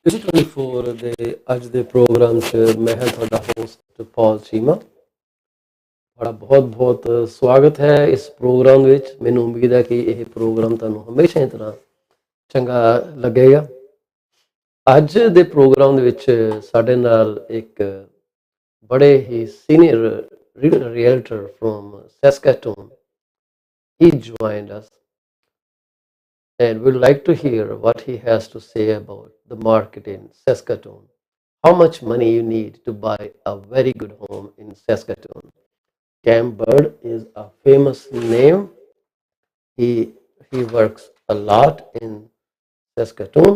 24 ਦੇ ਅੱਜ ਦੇ ਪ੍ਰੋਗਰਾਮ 'ਚ ਮੈਂ ਹਾਂ ਤੁਹਾਡਾ ਹੋਸਟ ਪੌਲ ਚੀਮਾ। ਤੁਹਾਡਾ ਬਹੁਤ-ਬਹੁਤ ਸਵਾਗਤ ਹੈ ਇਸ ਪ੍ਰੋਗਰਾਮ ਵਿੱਚ। ਮੈਨੂੰ ਉਮੀਦ ਹੈ ਕਿ ਇਹ ਪ੍ਰੋਗਰਾਮ ਤੁਹਾਨੂੰ ਹਮੇਸ਼ਾ ਹੀ ਤਰ੍ਹਾਂ ਚੰਗਾ ਲੱਗੇਗਾ। ਅੱਜ ਦੇ ਪ੍ਰੋਗਰਾਮ ਦੇ ਵਿੱਚ ਸਾਡੇ ਨਾਲ ਇੱਕ ਬੜੇ ਹੀ senior realtor from Saskatoon. He joined us and we'd like to hear what he has to say about the market in Saskatoon. How much money you need to buy a very good home in Saskatoon. Cam Bird is a famous name. He he works a lot in Saskatoon,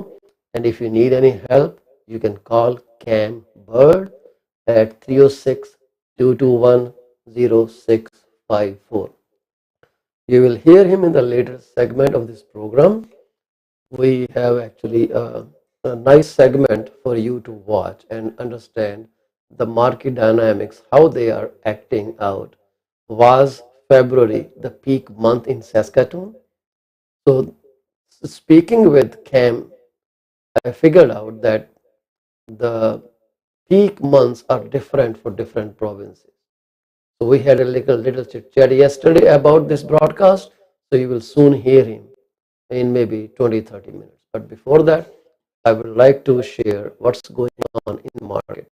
and if you need any help, you can call Cam Bird at 306-221-0654. You will hear him in the later segment of this program. We have actually a nice segment for you to watch and understand the market dynamics, how they are acting out. Was February the peak month in Saskatoon? So, speaking with Cam, I figured out that the peak months are different for different provinces. So we had a little chit chat yesterday about this broadcast. So you will soon hear him in maybe 20-30 minutes. But before that, I would like to share what's going on in the market.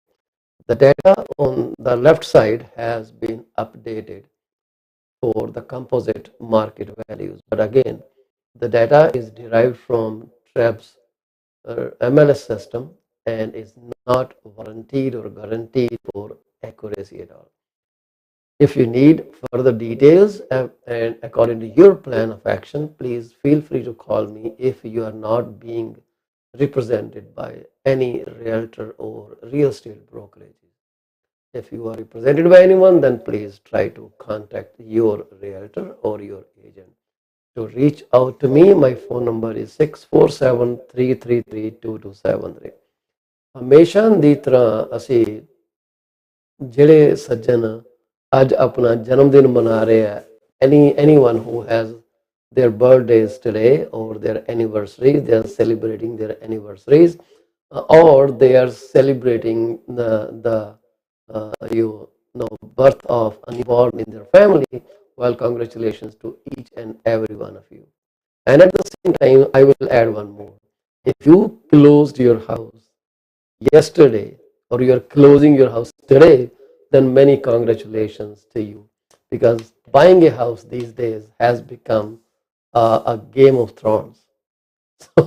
The data on the left side has been updated for the composite market values. But again, the data is derived from TREB's MLS system and is not warranted or guaranteed for accuracy at all. If you need further details and according to your plan of action, please feel free to call me if you are not being represented by any realtor or real estate brokerage. If you are represented by anyone, then please try to contact your realtor or your agent. To reach out to me, my phone number is 647-333-2273. ਹਮੇਸ਼ਾ ਦੀ ਤਰ੍ਹਾਂ ਅਸੀਂ ਜਿਹੜੇ ਸੱਜਣ ਅੱਜ ਆਪਣਾ ਜਨਮ ਦਿਨ ਮਨਾ ਰਹੇ ਆ, anyone who has their birthdays today or their anniversaries, they are celebrating their anniversaries, or they are celebrating the birth of a newborn in their family. Well, congratulations to each and every one of you. And at the same time, I will add one more. If you closed your house yesterday or you are closing your house today, then many congratulations to you, because buying a house these days has become a game of thrones. So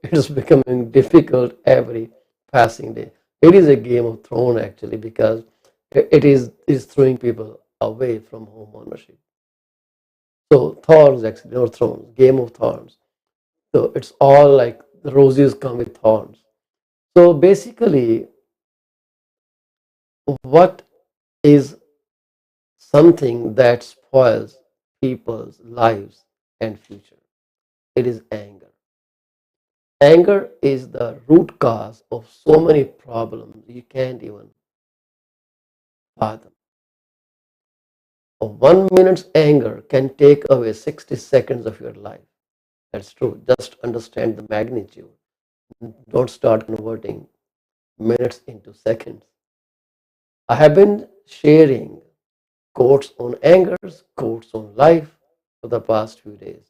it is becoming difficult every passing day. It is a game of thrones actually, because it is throwing people away from home ownership. So thorns actually, or thrones, game of thorns. So it's all like the roses come with thorns. So basically, what is something that spoils people's lives and future? It is anger. Anger is the root cause of so many problems you can't even fathom. A 1 minute's anger can take away 60 seconds of your life. That's true. Just understand the magnitude. Don't start converting minutes into seconds. I have been sharing quotes on angers, quotes on life for the past few days.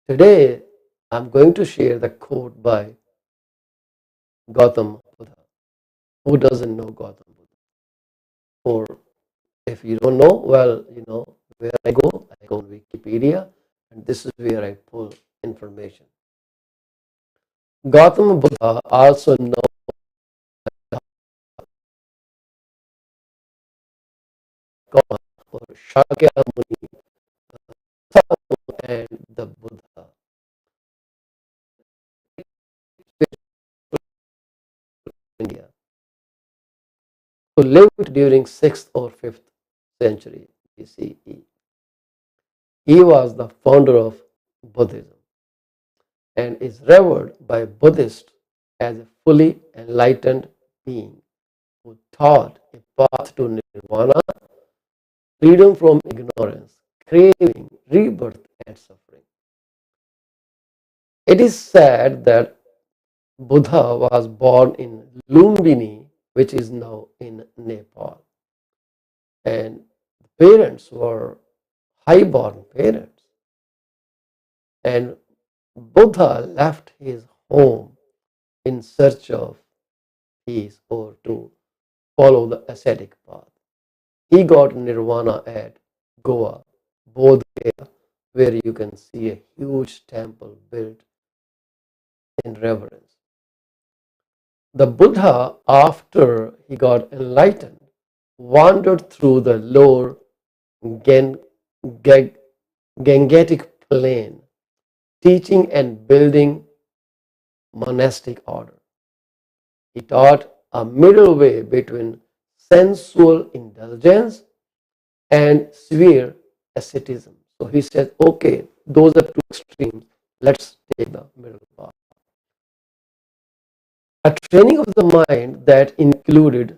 Today, I'm going to share the quote by Gautam Buddha. Who doesn't know Gautam Buddha? Or if you don't know, well, you know where I go. I go on Wikipedia, and this is where I pull information. Gautam Buddha, also known or Shakyamuni, and the Buddha, India, who lived during 6th or 5th century BCE. He was the founder of Buddhism and is revered by Buddhists as a fully enlightened being who taught a path to nirvana, freedom from ignorance, craving, rebirth, and suffering. It is said that Buddha was born in Lumbini, which is now in Nepal. And parents were high-born parents. And Buddha left his home in search of peace or to follow the ascetic path. He got nirvana at Goa, Bodh Gaya, where you can see a huge temple built in reverence. The Buddha, after he got enlightened, wandered through the lower Gan- Ga- Gangetic plain, teaching and building monastic order. He taught a middle way between sensual indulgence and severe asceticism. So he says, okay, those are two extremes. Let's take the middle path. A training of the mind that included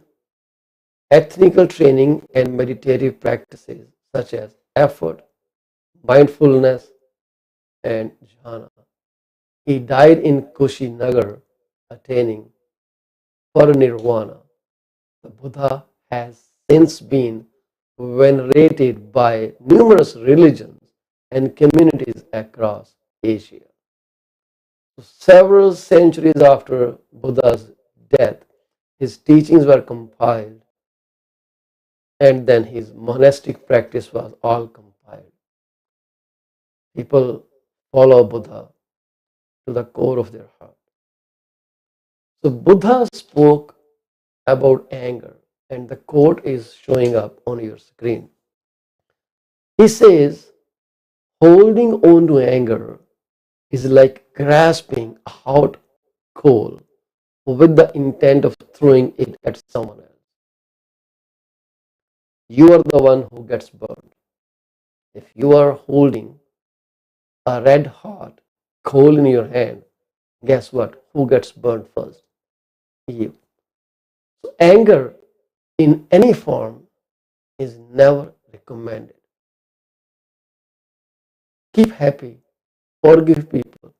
ethnical training and meditative practices such as effort, mindfulness, and jhana. He died in Kushinagar, attaining parinirvana. The Buddha has since been venerated by numerous religions and communities across Asia. Several centuries after Buddha's death, his teachings were compiled, and then his monastic practice was all compiled. People follow Buddha to the core of their heart. So Buddha spoke about anger, and the quote is showing up on your screen. He says, holding on to anger is like grasping a hot coal with the intent of throwing it at someone else. You are the one who gets burned. If you are holding a red hot coal in your hand, guess what? Who gets burned first? You. So anger in any form is never recommended. Keep happy, forgive people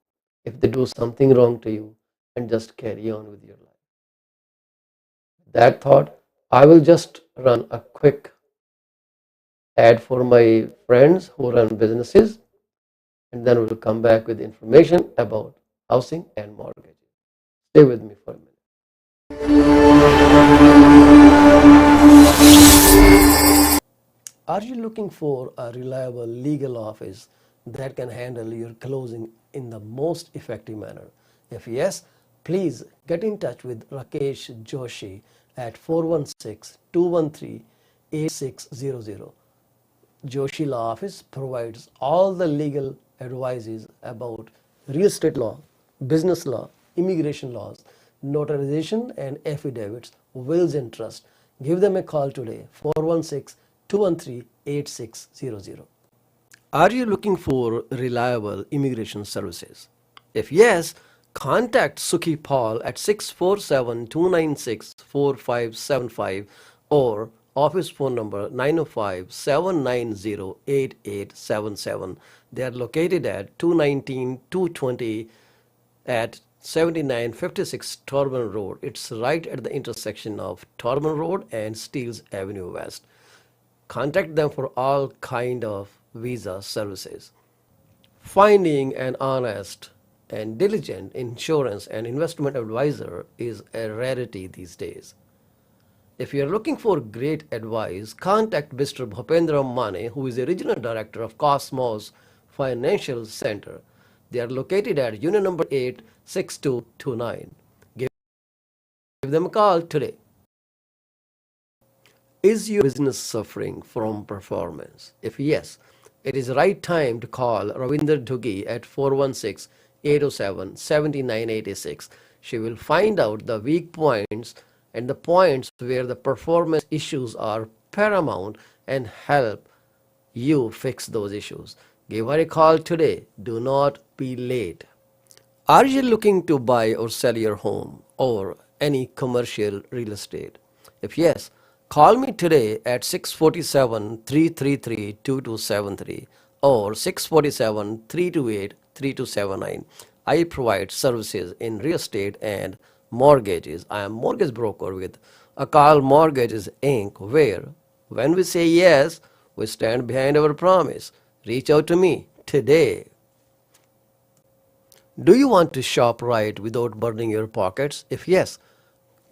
if they do something wrong to you, and just carry on with your life. That thought, I will just run a quick ad for my friends who run businesses, and then we'll come back with information about housing and mortgages. Stay with me for a minute. Are you looking for a reliable legal office that can handle your closing in the most effective manner? If yes, please get in touch with Rakesh Joshi at 416 213 8600. Joshi Law Office provides all the legal advices about real estate law, business law, immigration laws, notarization and affidavits, wills and trust. Give them a call today, 416 213 8600. Are you looking for reliable immigration services? If yes, contact Sukhi Paul at 647 296 4575 or office phone number 905 790 8877. They are located at 219 220 at 7956 Torban Road. It's right at the intersection of Torban Road and Steeles Avenue West. Contact them for all kind of visa services. Finding an honest and diligent insurance and investment advisor is a rarity these days. If you are looking for great advice, contact Mr. Bhupendra Mane, who is the regional director of Cosmos Financial Center. They are located at unit number 8, 6229. Give them a call today. Is your business suffering from performance? If yes, it is the right time to call Ravinder Duggi at 416 807 7986. She will find out the weak points and the points where the performance issues are paramount and help you fix those issues. Give her a call today. Do not be late. Are you looking to buy or sell your home or any commercial real estate? If yes, call me today at 647 333 2273 or 647 328 3279. I provide services in real estate and mortgages. I am mortgage broker with Akal Mortgages Inc., where when we say yes, we stand behind our promise. Reach out to me today. Do you want to shop right without burning your pockets? If yes,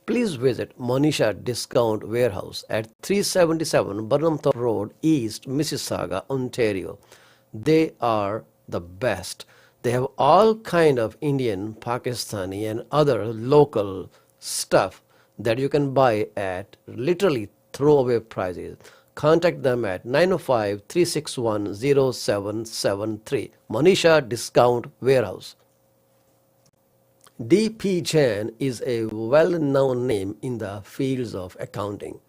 please visit Monisha Discount Warehouse at 377 Burnhamthorpe Road, East Mississauga, Ontario. They are the best. They have all kind of Indian, Pakistani and other local stuff that you can buy at literally throwaway prices. Contact them at 905-361-0773. Monisha Discount Warehouse. D.P. Jain is a well-known name in the fields of accounting.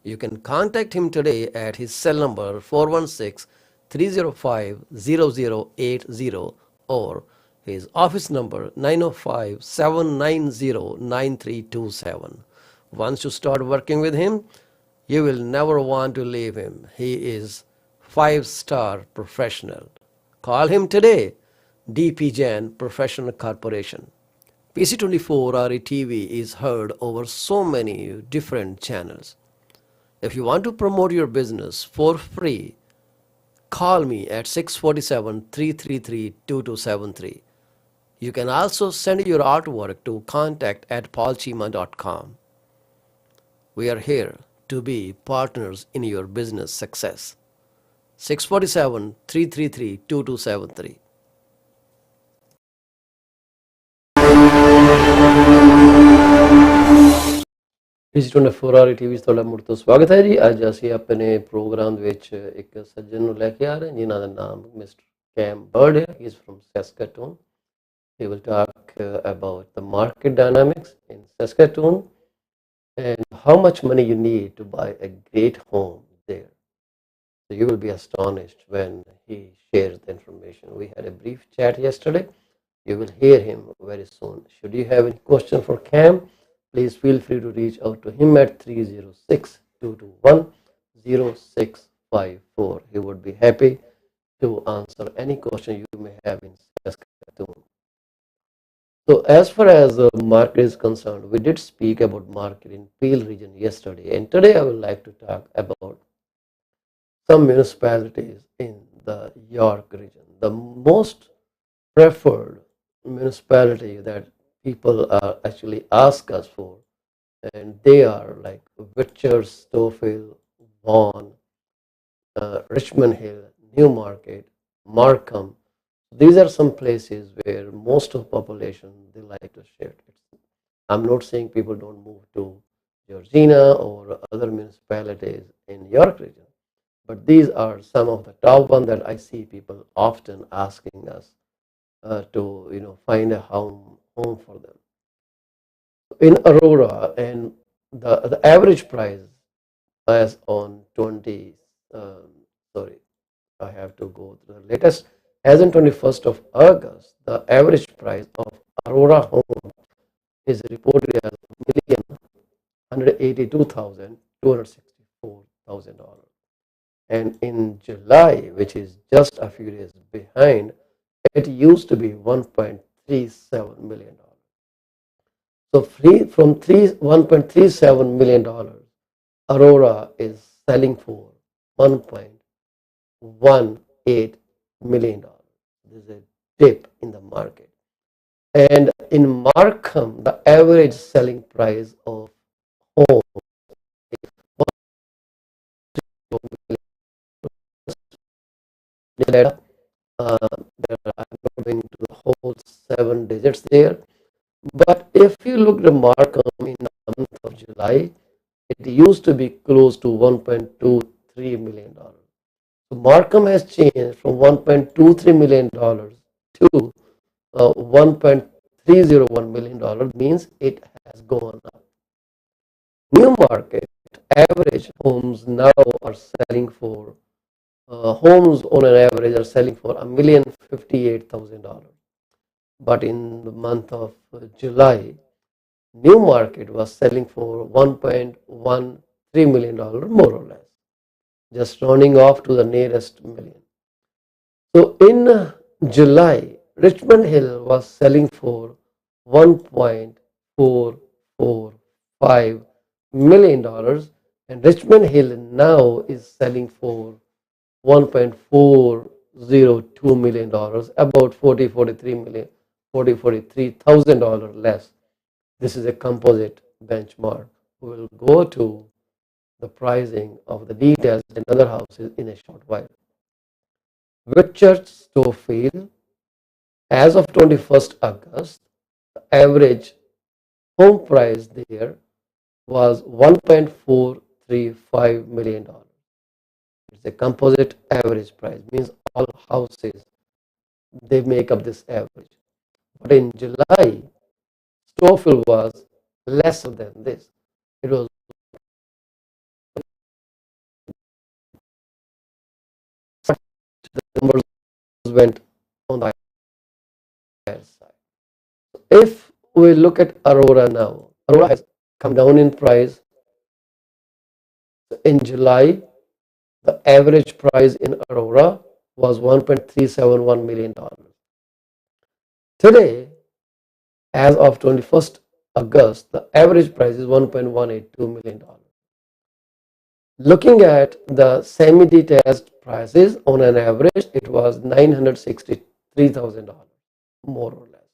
You can contact him today at his cell number 416-305-0080 or his office number 905-790-9327. Once you start working with him, you will never want to leave him. He is five-star professional. Call him today. D.P. Jain Professional Corporation. PC24 RETV is heard over so many different channels. If you want to promote your business for free, call me at 647-333-2273. You can also send your artwork to contact@paulcheema.com. We are here to be partners in your business success. 647-333-2273. PC24 RTV ਤੁਹਾਡਾ ਮੁੜ ਤੋਂ ਸਵਾਗਤ ਹੈ ਜੀ। ਅੱਜ ਅਸੀਂ ਆਪਣੇ programme ਦੇ ਵਿੱਚ ਇੱਕ ਸੱਜਣ ਨੂੰ ਲੈ ਕੇ ਆ ਰਹੇ ਹਾਂ ਜਿਨ੍ਹਾਂ ਦਾ ਨਾਮ ਮਿਸਟਰ ਕੈਮ ਬਰਡ ਹੈ। ਹੀ is firm Saskatoon. He will talk about the market dynamics in Saskatoon and how much money you need to buy a great home there. So you will be astonished when he shares the information. We had a brief chat yesterday. You will hear him very soon. Should you have any question for Cam, please feel free to reach out to him at 306-221-0654. He would be happy to answer any question you may have in Saskatoon. So as far as the market is concerned, we did speak about market in Peel region yesterday, and today I would like to talk about some municipalities in the York region. The most preferred municipality that people are actually ask us for, and they are like Whitchurch, Stouffville, Vaughan, Richmond Hill, Newmarket, Markham. These are some places where most of population they like to shift. I'm not saying people don't move to Georgina or other municipalities in York region, but these are some of the top ones that I see people often asking us to find a home for them. In Aurora, and the average price as on 20 sorry, I have to go to the latest. As on 21st of August, the average price of Aurora home is reported as $182,264,000. And in July, which is just a few days behind, it used to be $1.37 million. So from $1.37 million, Aurora is selling for $1.18 million. There's a dip in the market. And in Markham, the average selling price of home is $1.3 million. I'm not going to the whole 7 digits there. But if you look at Markham in the month of July, it used to be close to $1.23 million. So Markham has changed from $1.23 million to $1.301 million, means it has gone up. Newmarket average homes now are selling for homes on an average are selling for $1,058,000. But in the month of July, Newmarket was selling for $1.13 million, more or less, just rounding off to the nearest million. So in July, Richmond Hill was selling for $1.445 million, and Richmond Hill now is selling for $1.402 million, about 43,000 dollars less. This is a composite benchmark. We will go to the pricing of the details in other houses in a short while. Whitchurch Storefield, as of 21st August, the average home price there was $1.435 million. It's a composite average price, means all houses they make up this average. But in July, Storefield was lesser than this. It was the numbers went on the higher side. If we look at Aurora now, Aurora has come down in price. In July, the average price in Aurora was $1.371 million. Today, as of 21st August, the average price is $1.182 million. Looking at the semi-detached prices, on an average, it was $963,000, more or less.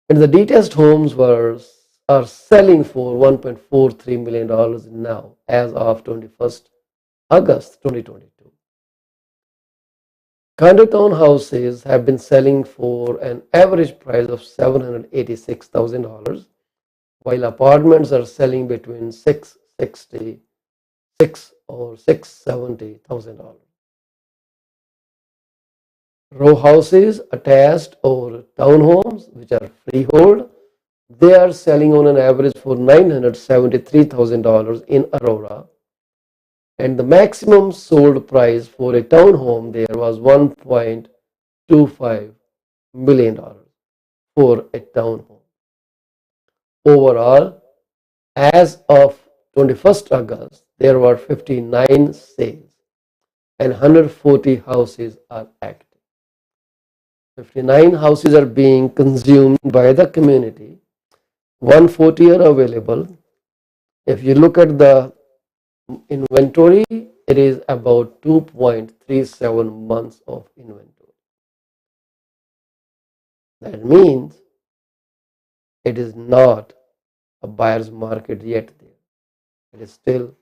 And the detached homes are selling for $1.43 million now, as of 21st August 2022. Condo townhouses have been selling for an average price of $786,000, while apartments are selling between $666,000 or $670,000. Row houses, attached or townhomes, which are freehold, they are selling on an average for $973,000 in Aurora, and the maximum sold price for a townhome there was $1.25 million for a townhome. Overall, as of 21st August, there were 59 sales and 140 houses are active. 59 houses are being consumed by the community. 140 are available. If you look at the inventory, it is about 2.37 months of inventory. That means it is not a buyer's market yet there. It is still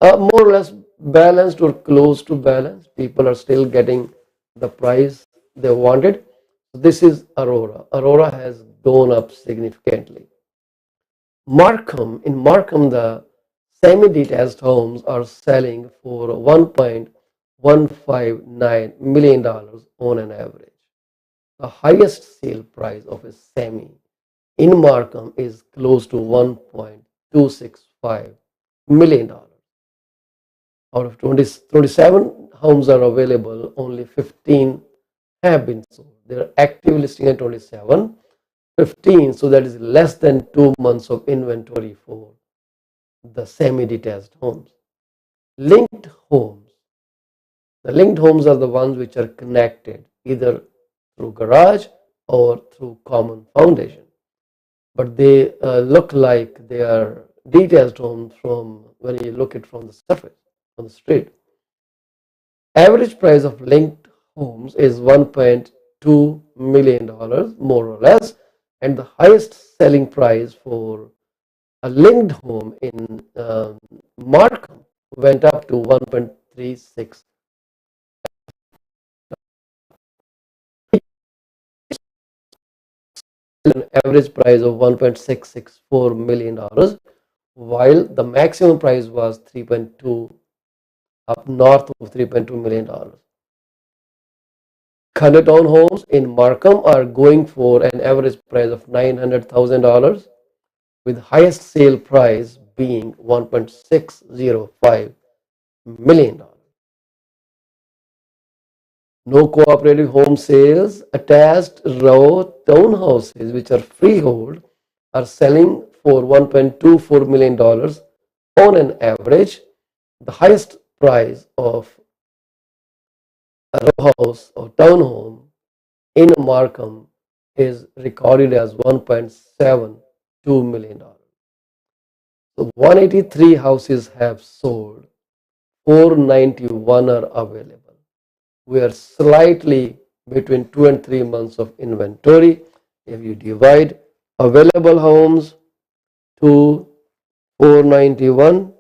more or less balanced or close to balance. People are still getting the price they wanted. This is Aurora. Aurora has gone up significantly. In Markham, the semi-detached homes are selling for $1.159 million on an average. The highest sale price of a semi in Markham is close to $1.265 million. Out of 27 homes are available, only 15 have been sold. They are active listing at 27, 15, so that is less than 2 months of inventory for the semi-detached homes. Linked homes. The linked homes are the ones which are connected either through garage or through common foundation. But they look like they are detached homes from when you look at from the surface, on the street. Average price of linked homes is $1.2 million, more or less, and the highest selling price for a linked home in Markham went up to 1.36. An average price of $1.664 million, while the maximum price was 3.2, up north of $3.2 million. Condo townhomes in Markham are going for an average price of $900,000, with highest sale price being $1.605 million. No cooperative home sales. Attached row townhouses, which are freehold, are selling for $1.24 million on an average. The highest price of a row house or townhome in Markham is recorded as $1.72 million. So 183 houses have sold, 491 are available. We are slightly between 2 and 3 months of inventory. If you divide available homes to 491,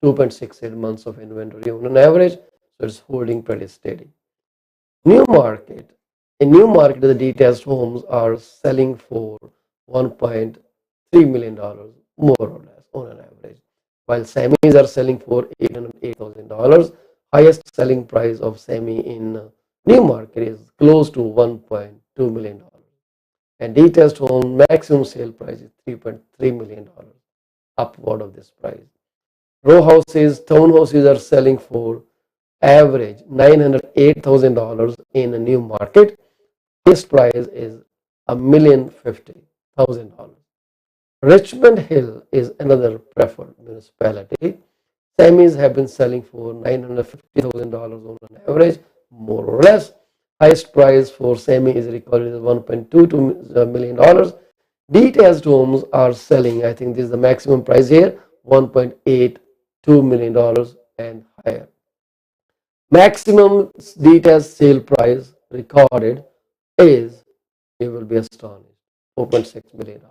2.68 months of inventory on an average, so it's holding pretty steady. New market. In new market, the detached homes are selling for $1.3 million, more or less, on an average, while semis are selling for $808,000. Highest selling price of semi in new market is close to $1.2 million, and detached home maximum sale price is $3.3 million, upward of this price. Row houses, townhouses are selling for average $908,000 in a new market. Highest price is $1,050,000. Richmond Hill is another preferred municipality. Semis have been selling for $950,000 on an average, more or less. Highest price for semi is recorded as $1.22 million. Detached homes are selling, I think this is the maximum price here, $1.82 million and higher. Maximum detached sale price recorded is, you will be astonished, $4.6 million.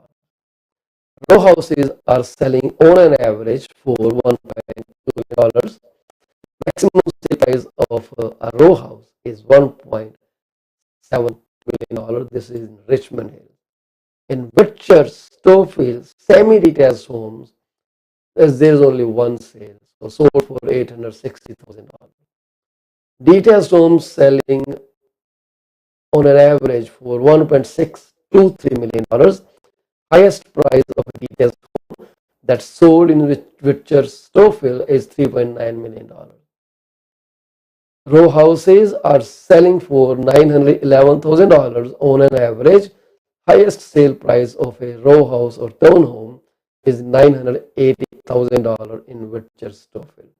Row houses are selling on an average for $1.2 million. Maximum sale price of a row house is $1.7 million. This is in Richmond Hill. In Whitcher, Stovefield, semi-detached homes, there's only one sale, so sold for $860,000. Detached homes selling on an average for $1.623 million. Highest price of a detached home that sold in Whitcher, Stovefield is $3.9 million. Row houses are selling for $911,000 on an average. Highest sale price of a row house or townhome is $980,000 in Whitcher, Stovefield.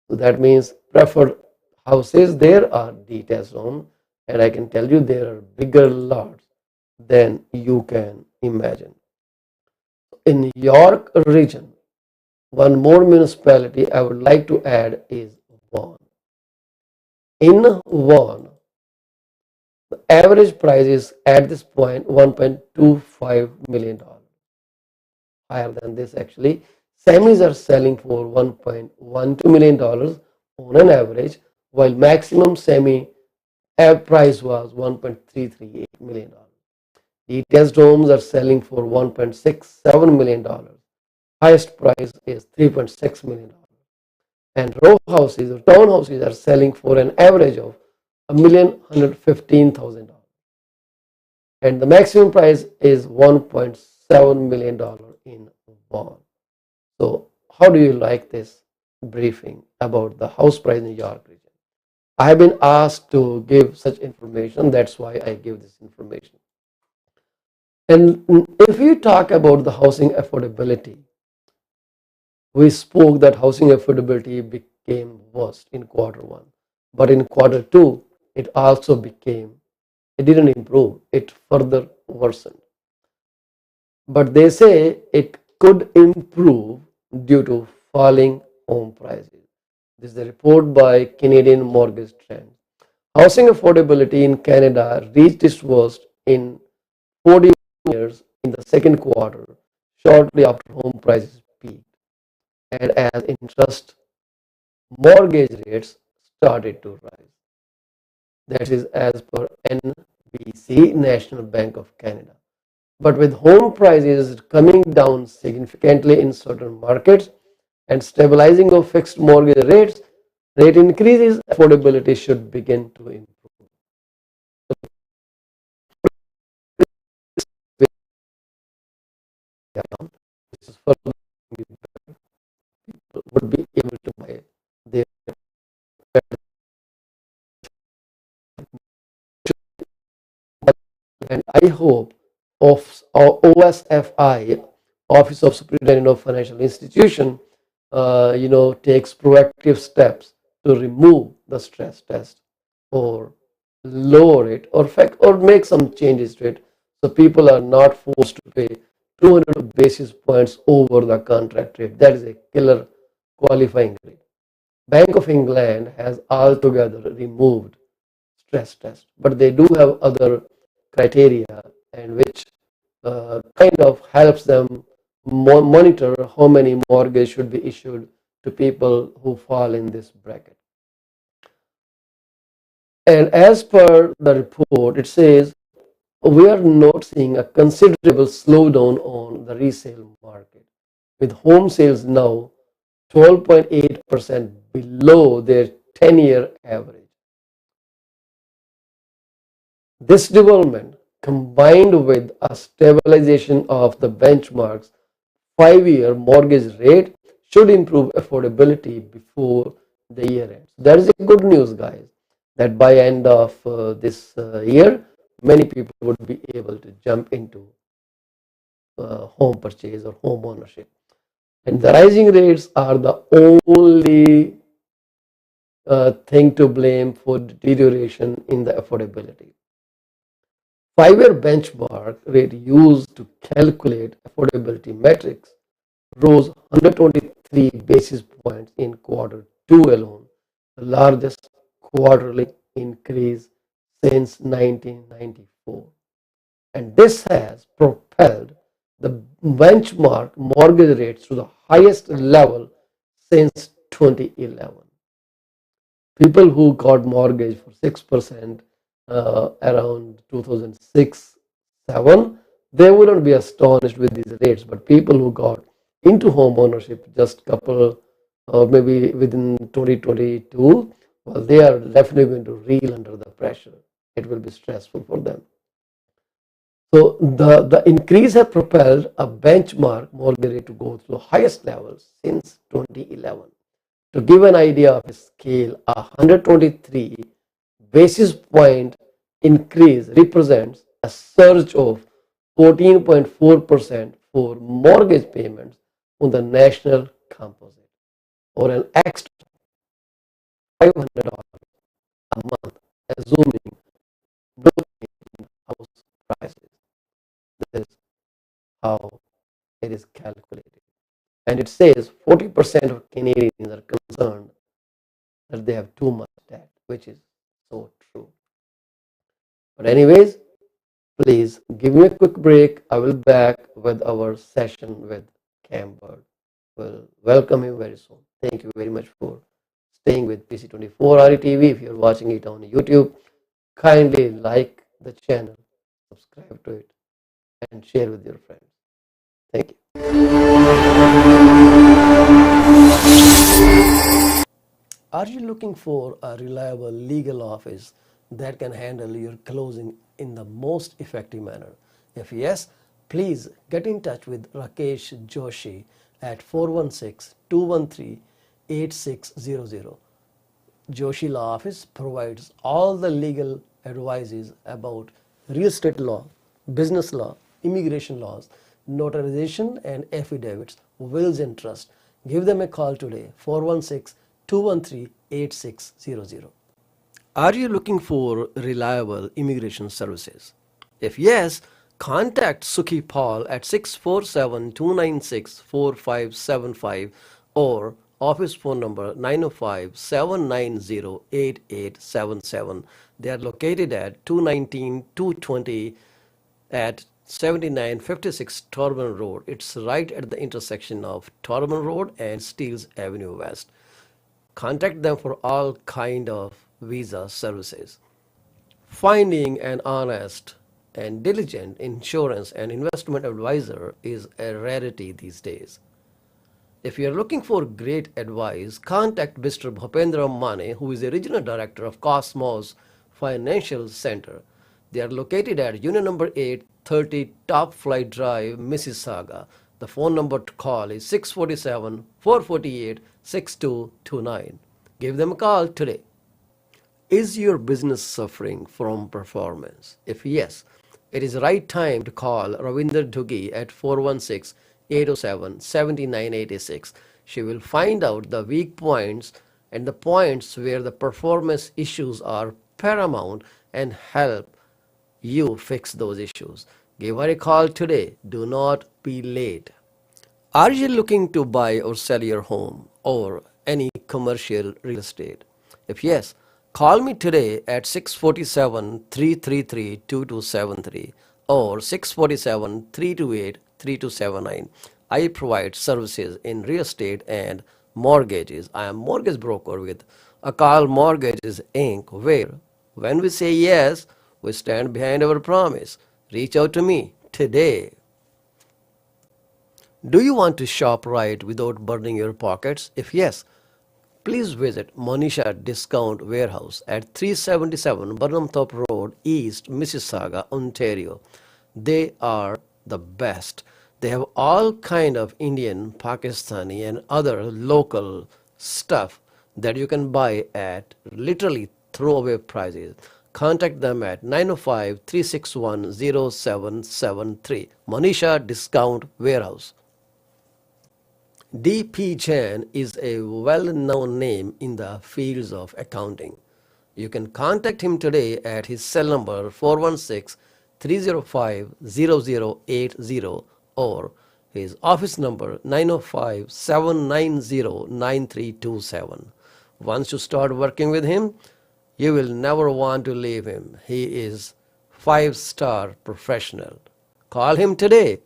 So that means preferred houses there are detached homes, and I can tell you there are bigger lots than you can imagine. In York region, one more municipality I would like to add is Vaughan. In Vaughan, the average price is at this point $1.25 million. Higher than this actually. Semis are selling for $1.12 million on an average, while maximum semi price was $1.338 million. Detached homes are selling for $1.67 million. Highest price is $3.6 million. And row houses or townhouses are selling for an average of $1,115,000. And the maximum price is $1.7 million in Vaughan. So, how do you like this briefing about the house price in New York region? I have been asked to give such information, that's why I give this information. And if you talk about the housing affordability, we spoke that housing affordability became worst in quarter 1, but in quarter 2, it didn't improve, it further worsened. But they say it could improve due to falling home prices. This is a report by Canadian Mortgage Trends. Housing affordability in Canada reached its worst in 40 years in the second quarter, shortly after home prices peaked, and as interest mortgage rates started to rise. That is as per NBC, National Bank of Canada. But with home prices coming down significantly in certain markets and stabilizing of fixed mortgage rates, rate increases, affordability should begin to improve. This is for would be able to buy their, and I hope of OSFI, Office of Superintendent of Financial Institution, takes proactive steps to remove the stress test or lower it or make some changes to it so people are not forced to pay 200 basis points over the contract rate. That is a killer qualifying rate. Bank of England has altogether removed stress test, but they do have other criteria and which kind of helps them monitor how many mortgages should be issued to people who fall in this bracket. And as per the report, it says we are not seeing a considerable slowdown on the resale market, with home sales now 12.8% below their 10-year average. This development, combined with a stabilization of the benchmark's 5-year mortgage rate, should improve affordability before the year ends. That is a good news, guys, that by end of this year, many people would be able to jump into home purchase or home ownership. And the rising rates are the only thing to blame for deterioration in the affordability. 5-year benchmark rate used to calculate affordability metrics rose 123 basis points in quarter 2 alone, the largest quarterly increase since 1994. And this has propelled the benchmark mortgage rates to the highest level since 2011. People who got mortgage for 6% around 2006 7, they wouldn't be astonished with these rates. But people who got into home ownership just couple or maybe within 2022, well, they are definitely going to reel under the pressure. It will be stressful for them. So the increase has propelled a benchmark mortgage rate to go to the highest levels since 2011. To give an idea of a scale, a 123 basis point increase represents a surge of 14.4% for mortgage payments on the national composite, or an extra $500 a month, assuming no change in house prices. This is how it is calculated. And it says 40% of Canadians are concerned that they have too much debt, which is so true. But anyways, please give me a quick break. I will be back with our session with Camber. We'll welcome him very soon. Thank you very much for staying with PC24 RETV. If you're watching it on YouTube, kindly like the channel, subscribe to it, and share with your friends. Thank you. Are you looking for a reliable legal office that can handle your closing in the most effective manner? If yes, please get in touch with Rakesh Joshi at 416-213-8600. Joshi Law Office provides all the legal advices about real estate law, business law, immigration laws, notarization and affidavits, wills and trust. Give them a call today, 416-213-8600. Are you looking for reliable immigration services? If yes, contact Sukhi Paul at 647-296-4575 or office phone number 905-790-8877. They are located at 219-220 at 7956 Torban Road. It's right at the intersection of Torban Road and Steeles Avenue West. Contact them for all kind of visa services. Finding an honest and diligent insurance and investment advisor is a rarity these days. If you are looking for great advice, contact Mr. Bhupendra Mane, who is the regional director of Cosmos Financial Center. They are located at Union number 830 Top Flight Drive, Mississauga. The phone number to call is 647-448-6229. Give them a call today. Is your business suffering from performance? If yes, it is the right time to call Ravinder Duggi at 416-807-7986. She will find out the weak points and the points where the performance issues are paramount and help you fix those issues. Give her a call today. Do not be late. Are you looking to buy or sell your home or any commercial real estate? If yes, call me today at 647 333 2273 or 647 328 3279. I provide services in real estate and mortgages. I am mortgage broker with Akal Mortgages Inc., where when we say yes, we stand behind our promise. Reach out to me today. Do you want to shop right without burning your pockets? If yes, please visit Monisha Discount Warehouse at 377 Burnhamthorpe Road, East Mississauga, Ontario. They are the best. They have all kind of Indian, Pakistani and other local stuff that you can buy at literally throwaway prices. Contact them at 905 361 0773. Monisha Discount Warehouse. D.P. Jain is a well-known name in the fields of accounting. You can contact him today at his cell number 416-305-0080 or his office number 905-790-9327. Once you start working with him, you will never want to leave him. He is five-star professional. Call him today.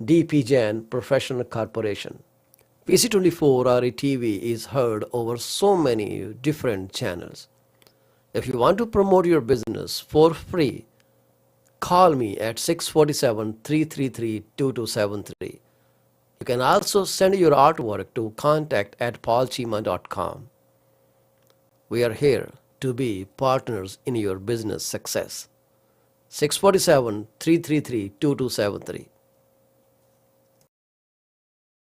D.P. Jain Professional Corporation. PC24 RE is heard over so many different channels. If you want to promote your business for free, call me at 647 333 2273. You can also send your artwork to contact@paulcheema.com. We are here to be partners in your business success. 647 333 2273.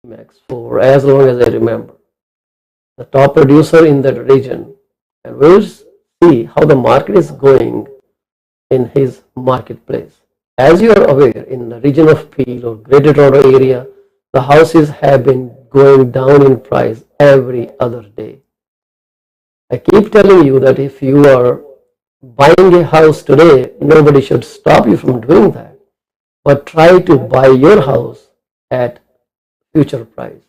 Max for as long as I remember, the top producer in that region, and we'll see how the market is going in his marketplace. As you are aware, in the region of Peel or Greater Toronto area, the houses have been going down in price every other day. I keep telling you that if you are buying a house today, nobody should stop you from doing that, but try to buy your house at future price,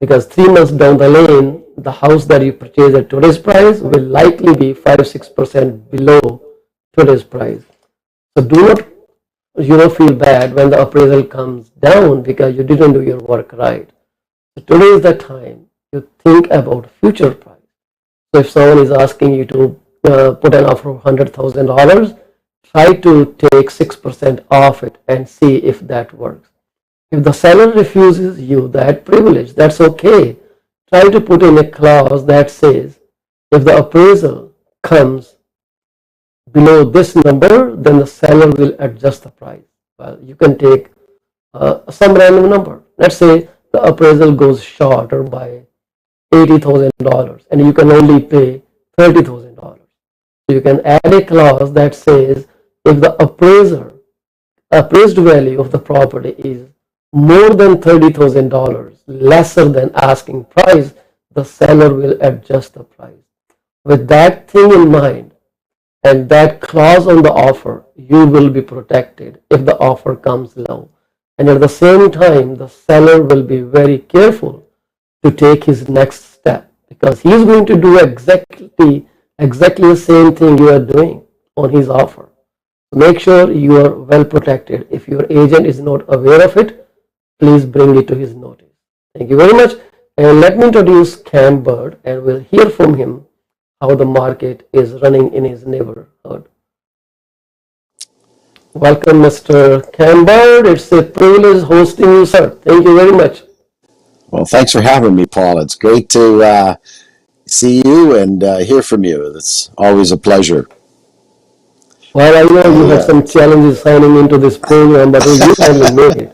because 3 months down the lane the house that you purchase at today's price will likely be 5-6% below today's price. So do not feel bad when the appraisal comes down because you didn't do your work right. So today is the time you think about future price. So if someone is asking you to put an offer of $100,000, try to take 6% off it and see if that works. If the seller refuses you that privilege, that's okay. Try to put in a clause that says, if the appraisal comes below this number, then the seller will adjust the price. Well, you can take some random number. Let's say the appraisal goes shorter by $80,000 and you can only pay $30,000. So you can add a clause that says, if the appraised value of the property is more than $30,000, lesser than asking price, the seller will adjust the price. With that thing in mind and that clause on the offer, you will be protected if the offer comes low. And at the same time, the seller will be very careful to take his next step, because he is going to do exactly the same thing you are doing on his offer. Make sure you are well protected. If your agent is not aware of it, please bring it to his notice. Thank you very much. And let me introduce Cam Bird, and we'll hear from him how the market is running in his neighborhood. Welcome, Mr. Cam Bird. It's a privilege hosting you, sir. Thank you very much. Well, thanks for having me, Paul. It's great to see you and hear from you. It's always a pleasure. Well, I know you had some challenges signing into this program, but you finally made it.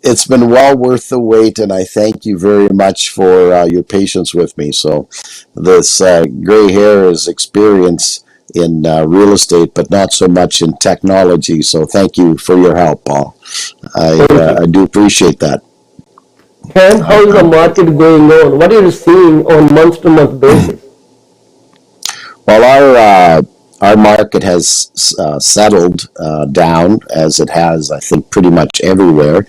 It's been well worth the wait, and I thank you very much for your patience with me. So this gray hair is experience in real estate, but not so much in technology. So thank you for your help, Paul. I do appreciate that. And how is the market going on? What are you seeing on month-to-month basis? Well, our market has settled down as it has, I think, pretty much everywhere.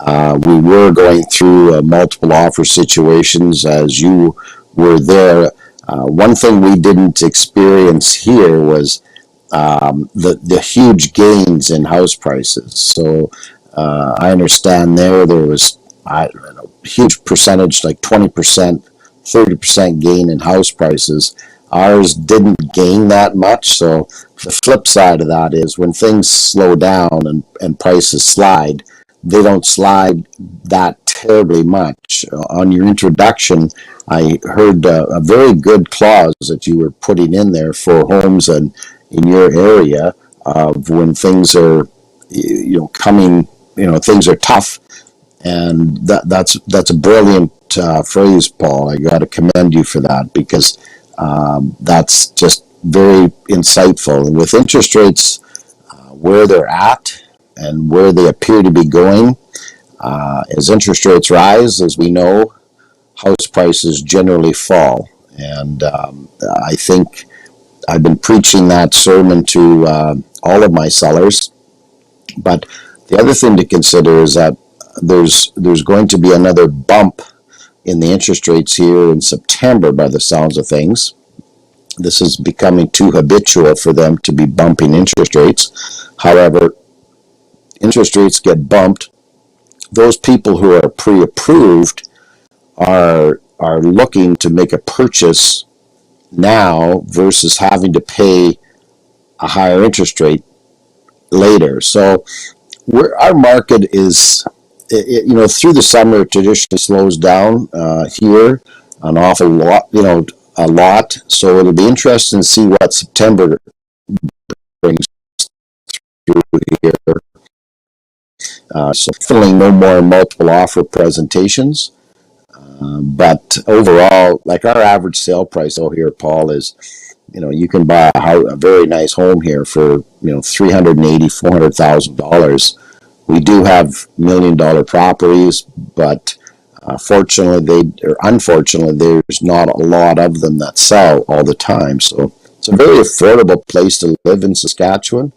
We were going through multiple offer situations as you were there. One thing we didn't experience here was the huge gains in house prices. So I understand there was I don't know, huge percentage, like 20%, 30% gain in house prices. Ours didn't gain that much. So the flip side of that is when things slow down and prices slide, they don't slide that terribly much. On your introduction, I heard a very good clause that you were putting in there for homes and in your area of when things are, coming, things are tough, and that's a brilliant phrase, Paul. I got to commend you for that because that's just very insightful. And with interest rates where they're at and where they appear to be going, as interest rates rise, as we know, house prices generally fall. And I think I've been preaching that sermon to all of my sellers. But the other thing to consider is that there's going to be another bump in the interest rates here in September by the sounds of things. This is becoming too habitual for them to be bumping interest rates. However, interest rates get bumped. Those people who are pre-approved are looking to make a purchase now versus having to pay a higher interest rate later. So our market is, through the summer it traditionally slows down here an awful lot, a lot. So it'll be interesting to see what September brings through here. So filling no more multiple offer presentations. But overall, like our average sale price out here, Paul, is, you can buy a very nice home here for, $380,000, $400,000. We do have $1 million properties, but unfortunately, there's not a lot of them that sell all the time. So it's a very affordable place to live in Saskatchewan.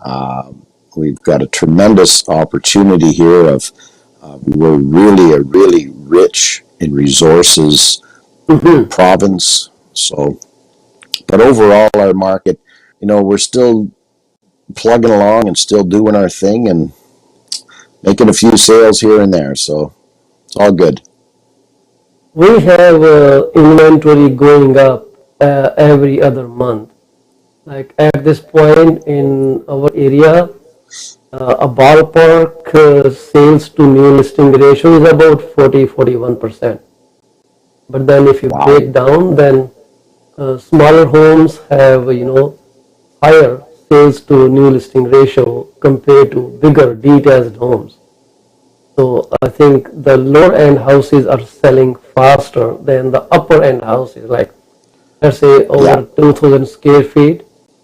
Uh, we've got a tremendous opportunity here we're really a really rich in resources Mhm. province. So, but overall, our market, we're still plugging along and still doing our thing and making a few sales here and there. So it's all good. We have inventory going up every other month. Like at this point in our area, a ballpark sales to new listing ratio is about 40-41%. But then if you Wow. break down, then smaller homes have, higher sales to new listing ratio compared to bigger detached homes. So I think the lower end houses are selling faster than the upper end houses, like let's say Yeah. over 2,000 square feet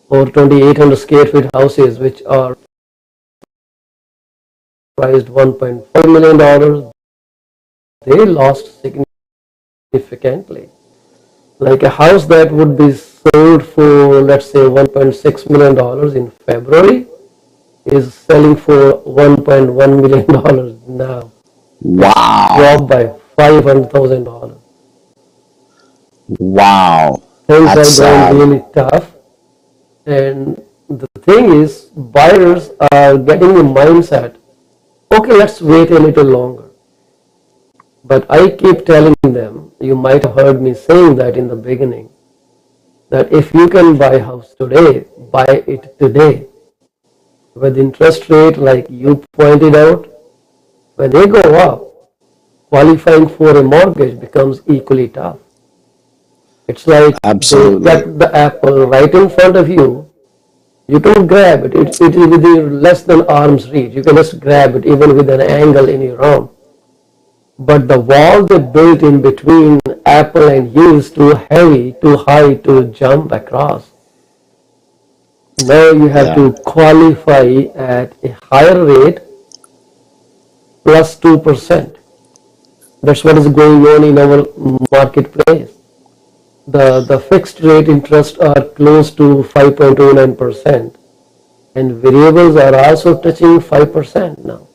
or 2,800 square feet houses, which are priced $1.5 million. They lost significantly. Like a house that would be sold for, let's say, $1.6 million in February is selling for $1.1 million now. It's Wow. dropped by $500,000. Wow. Things That's are going sad. really tough. And the thing is, buyers are getting a mindset, okay, let's wait a little longer. But I keep telling them, you might have heard me saying that in the beginning, that if you can buy a house today, buy it today. With interest rate, like you pointed out, when they go up, qualifying for a mortgage becomes equally tough. It's like they Absolutely. kept the apple right in front of you. You can grab it. It is within less than arm's reach. You can just grab it even with an angle in your arm. But the wall they built in between apple and you is too heavy, too high to jump across. Now you have Yeah. to qualify at a higher rate plus 2%. That's what is going on in our marketplace. The fixed rate interest are close to 5.29%, and variables are also touching 5% now.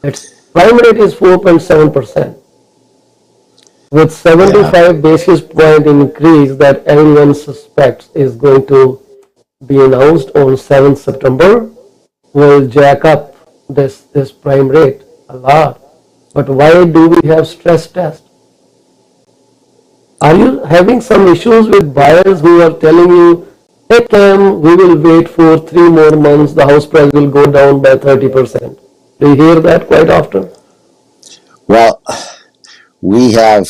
Its prime rate is 4.7%, with Yeah. 75 basis point increase that everyone suspects is going to be announced on 7th September will jack up this prime rate a lot. But why do we have stress test? Are you having some issues with buyers who are telling you, hey Cam, we will wait for 3 more months, the house price will go down by 30%? Do you hear that quite often? Well, we have,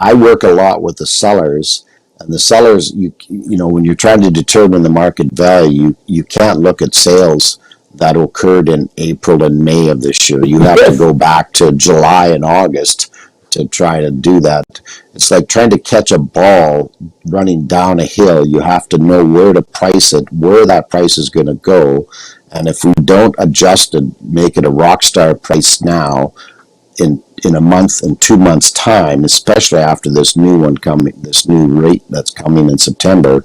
I work a lot with the sellers, and the sellers, you know, when you're trying to determine the market value, you can't look at sales that occurred in April and May of this year. You have to Yes. go back to July and August to try to do that. It's like trying to catch a ball running down a hill. You have to know where to price it, where that price is going to go. And if we don't adjust and make it a rock star price now, in a month and 2 months time, especially after this new one coming, this new rate that's coming in September,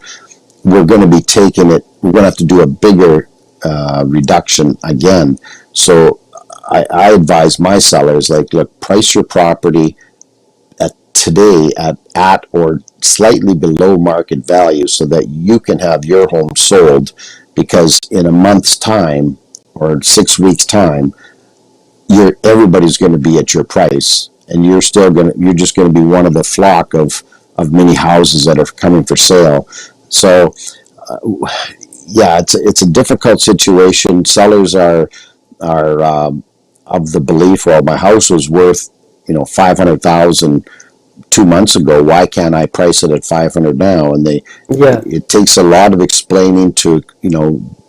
we're going to be taking it. We're going to have to do a bigger reduction again. So I advise my sellers, like, look, price your property at today at or slightly below market value so that you can have your home sold, because in a month's time or 6 weeks time, everybody's going to be at your price, and you're just going to be one of the flock of many houses that are coming for sale. So uh, yeah, it's a difficult situation. Sellers are of the belief, well, my house was worth 500,000 2 months ago. Why can't I price it at 500 now? And Yeah. it takes a lot of explaining to,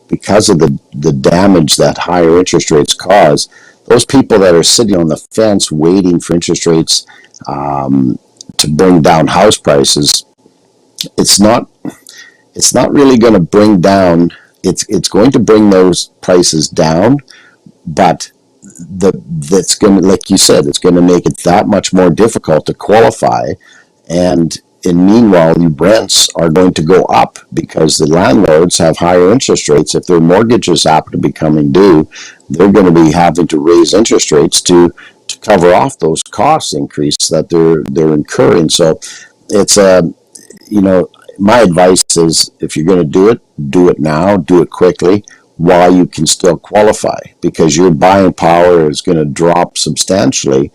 because of the damage that higher interest rates cause. Those people that are sitting on the fence waiting for interest rates to bring down house prices, it's not it's not really going to bring down. It's going to bring those prices down, but that's going to, like you said, it's going to make it that much more difficult to qualify. And meanwhile, the rents are going to go up because the landlords have higher interest rates. If their mortgages happen to be coming due, they're going to be having to raise interest rates to cover off those cost increases that they're incurring. So it's a you know, my advice is, if you're going to do it now, do it quickly while you can still qualify, because your buying power is going to drop substantially,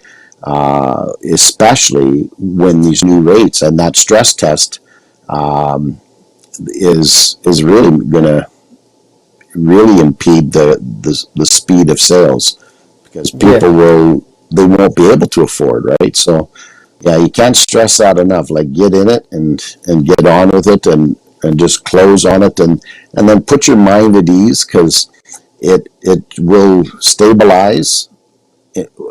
especially when these new rates and that stress test is really going to really impede the speed of sales, because Yeah. they won't be able to afford, right? So yeah, you can't stress that enough. Like, get in it and get on with it, and just close on it, and then put your mind at ease, because it will stabilize.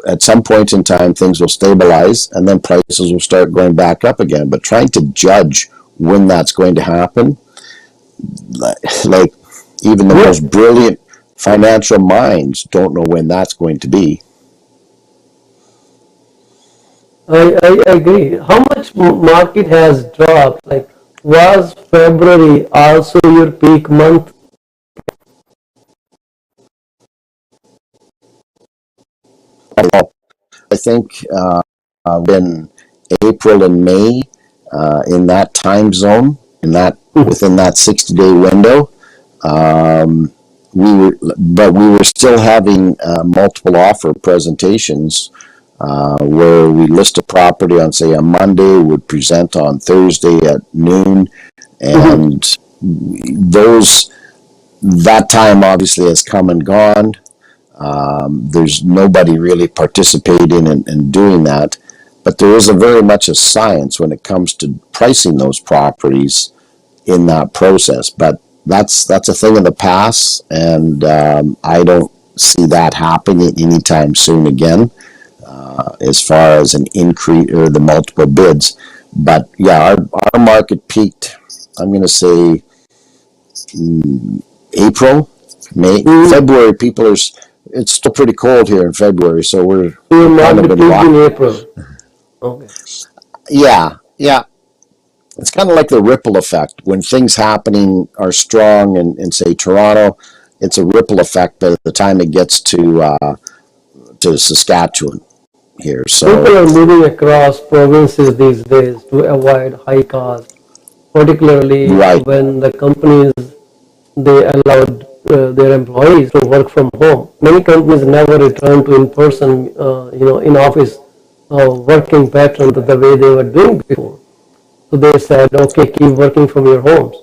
At some point in time, things will stabilize, and then prices will start going back up again. But trying to judge when that's going to happen, like even the Yeah. most brilliant financial minds don't know when that's going to be. I agree. How much market has dropped? Like, was February also your peak month? I think in April and May, in that time zone, in that within that 60-day window, um, we were still having multiple offer presentations, where we list a property on, say, a Monday, would present on Thursday at noon, Mhm. and those that time obviously has come and gone. There's nobody really participating in doing that, but there is a very much a science when it comes to pricing those properties in that process. But that's a thing of the past, and I don't see that happening anytime soon again, as far as an increase or the multiple bids. But yeah, our market peaked, I'm going to say, April, May, Mm. February. it's still pretty cold here in February, so You we're kind marked of the been peak in locked. April. Okay. Yeah, yeah. It's kind of like the ripple effect. When things happening are strong in say Toronto, it's a ripple effect by the time it gets to Saskatchewan here. So People are moving across provinces these days to avoid high cost, particularly right, when the companies they allowed their employees to work from home. Many companies never return to in-person, in office working pattern the way they were doing before. So they said, okay, keep working from your homes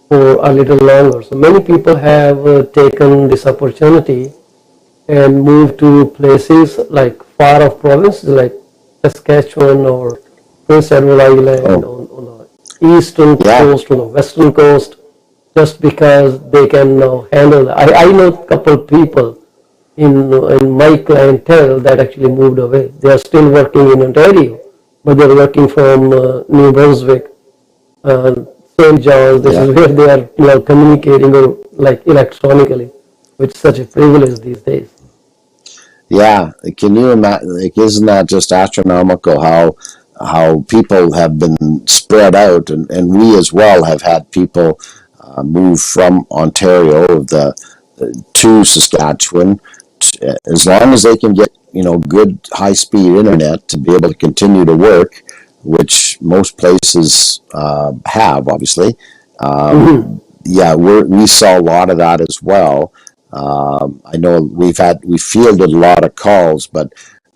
for a little longer. So many people have taken this opportunity and moved to places like far off provinces like Saskatchewan or Prince Edward Island oh on the eastern yeah, coast or the western coast just because they can handle that. I know a couple of people in my clientele that actually moved away. They are still working in Ontario, but they're working from New Brunswick, uh, St. John's. This yeah. is where they are communicating like electronically, which is such a privilege these days. Yeah, can you imagine? Like, isn't that just astronomical? How people have been spread out, and we as well have had people move from Ontario to Saskatchewan, as long as they can get good high speed internet to be able to continue to work, which most places have obviously. Mhm. Yeah, we saw a lot of that as well. I know we fielded a lot of calls, but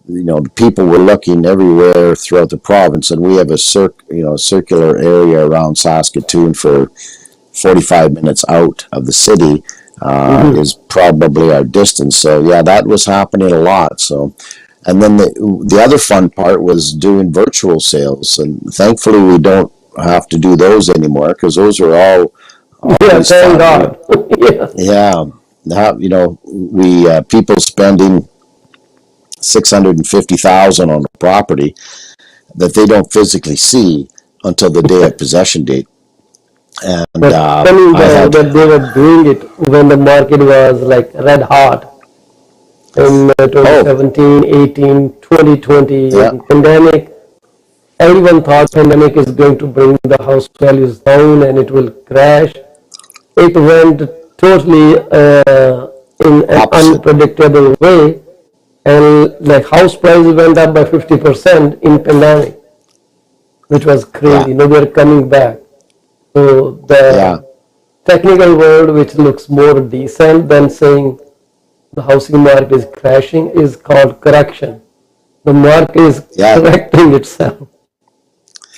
the people were looking everywhere throughout the province, and we have circular area around Saskatoon for 45 minutes out of the city Mhm. is probably our distance. So yeah, that was happening a lot. So, and then the other fun part was doing virtual sales, and thankfully we don't have to do those anymore because those are Yeah, always thank fun. God. Yeah. Yeah, we people spending 650,000 on a property that they don't physically see until the day of possession date. And But funny I though had, that they were doing it when the market was like red hot in oh, 2017, 18, 2020, yeah, and pandemic. Everyone thought pandemic is going to bring the house values down and it will crash. It went totally in an opposite. unpredictable way, and like house prices went up by 50% in pandemic, which was Yeah, crazy. Now they're coming back. So yeah, the technical world, which looks more decent than saying the housing market is crashing, is called correction. The market is yeah, correcting itself.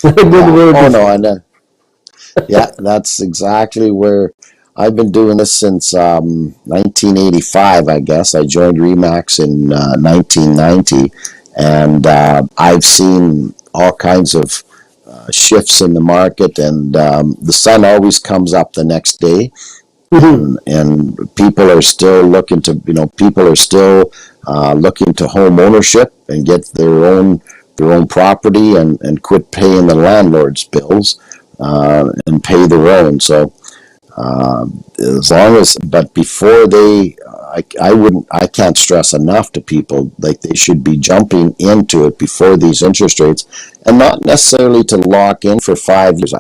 A good yeah. word Oh to no, say. I know. Yeah, that's exactly where I've been doing this since 1985, I guess. I joined Remax in 1990, and I've seen all kinds of shifts in the market, and the sun always comes up the next day, and people are still looking to people are still looking to home ownership and get their own property and quit paying the landlord's bills and pay their own. So as long as, but before I can't stress enough to people, like they should be jumping into it before these interest rates, and not necessarily to lock in for 5 years.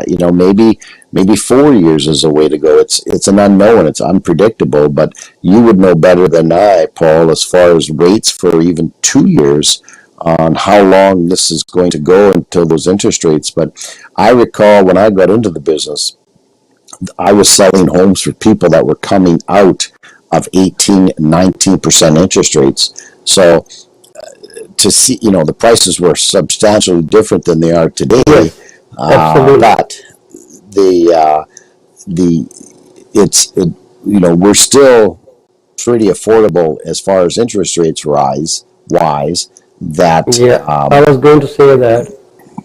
Maybe 4 years is a way to go. It's an unknown, it's unpredictable, but you would know better than I, Paul, as far as rates for even 2 years on how long this is going to go until those interest rates. But I recall when I got into the business, I was selling homes for people that were coming out of 18, 19% interest rates. So to see, the prices were substantially different than they are today. Yes, absolutely. But the, the, we're still pretty affordable as far as interest rates wise that, Yeah, I was going to say that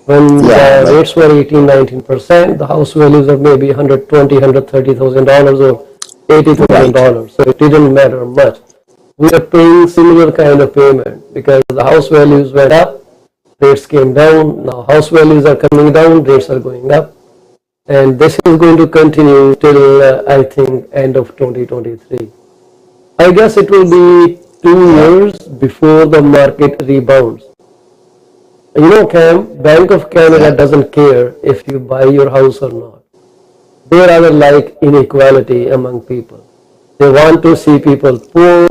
when yeah, the like, rates were 18, 19%, the house values are maybe 120, $130,000 or right. $80,000. So it didn't matter much. We are paying similar kind of payment because the house values went up, rates came down. Now house values are coming down, rates are going up. And this is going to continue till I think end of 2023. I guess it will be 2 Yeah. years before the market rebounds. You know, Cam, Bank of Canada Yeah. doesn't care if you buy your house or not. They rather like inequality among people. They want to see people poor,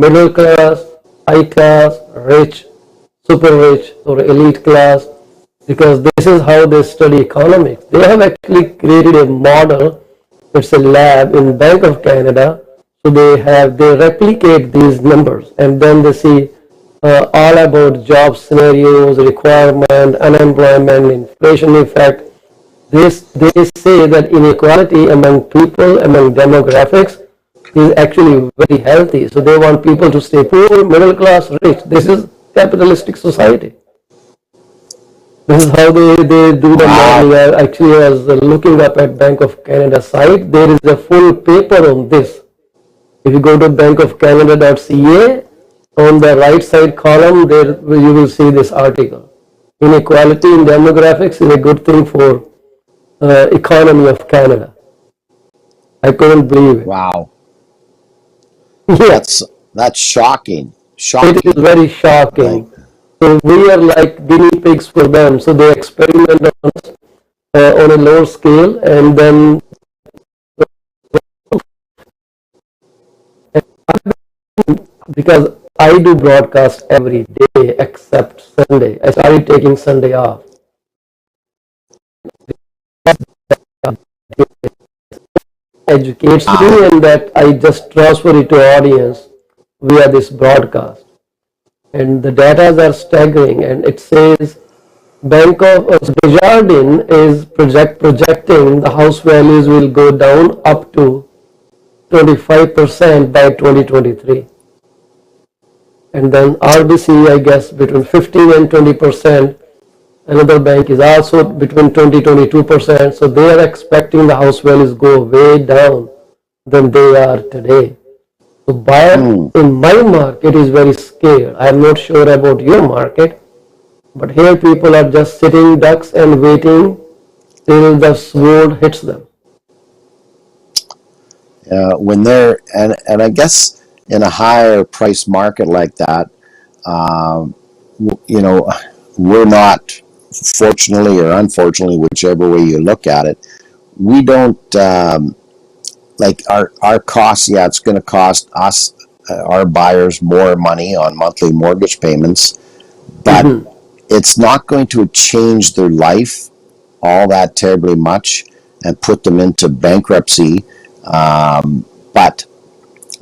middle class, high class, rich, super rich, or elite class, because this is how they study economics. They have actually created a model. It's a lab in Bank of Canada. So they replicate these numbers, and then they see all about job scenarios, requirement, unemployment, inflation effect. They say that inequality among people, among demographics, is actually very healthy. So they want people to stay poor, middle class, rich. This is capitalistic society. This is how they do the modeling. Wow. Actually, I was looking up at Bank of Canada site. There is a full paper on this. If you go to bankofcanada.ca, on the right side column, there you will see this article. Inequality in demographics is a good thing for economy of Canada. I couldn't believe it. Wow. Yeah, That's that's shocking. it is Shocking. very Like, shocking. So we are like guinea pigs for them. So they experiment on a lower scale, and then because I do broadcast every day except Sunday. I started taking Sunday off. Educates me, wow. and that I just transfer it to audience via this broadcast. And the data are staggering, and it says Bank of Desjardins is projecting the house values will go down up to 25% by 2023. And then RBC, I guess, between 15 and 20%. Another bank is also between 20-22%. So they are expecting the house values go way down than they are today. So buyer Hmm. in my market is very scared. I'm not sure about your market, but here people are just sitting ducks and waiting till the sword hits them. When they're and I guess in a higher price market like that, um, you know, we're not, fortunately or unfortunately, whichever way you look at it, we don't like our costs. Yeah, it's going to cost us, our buyers, more money on monthly mortgage payments, but Mm-hmm. it's not going to change their life all that terribly much and put them into bankruptcy. But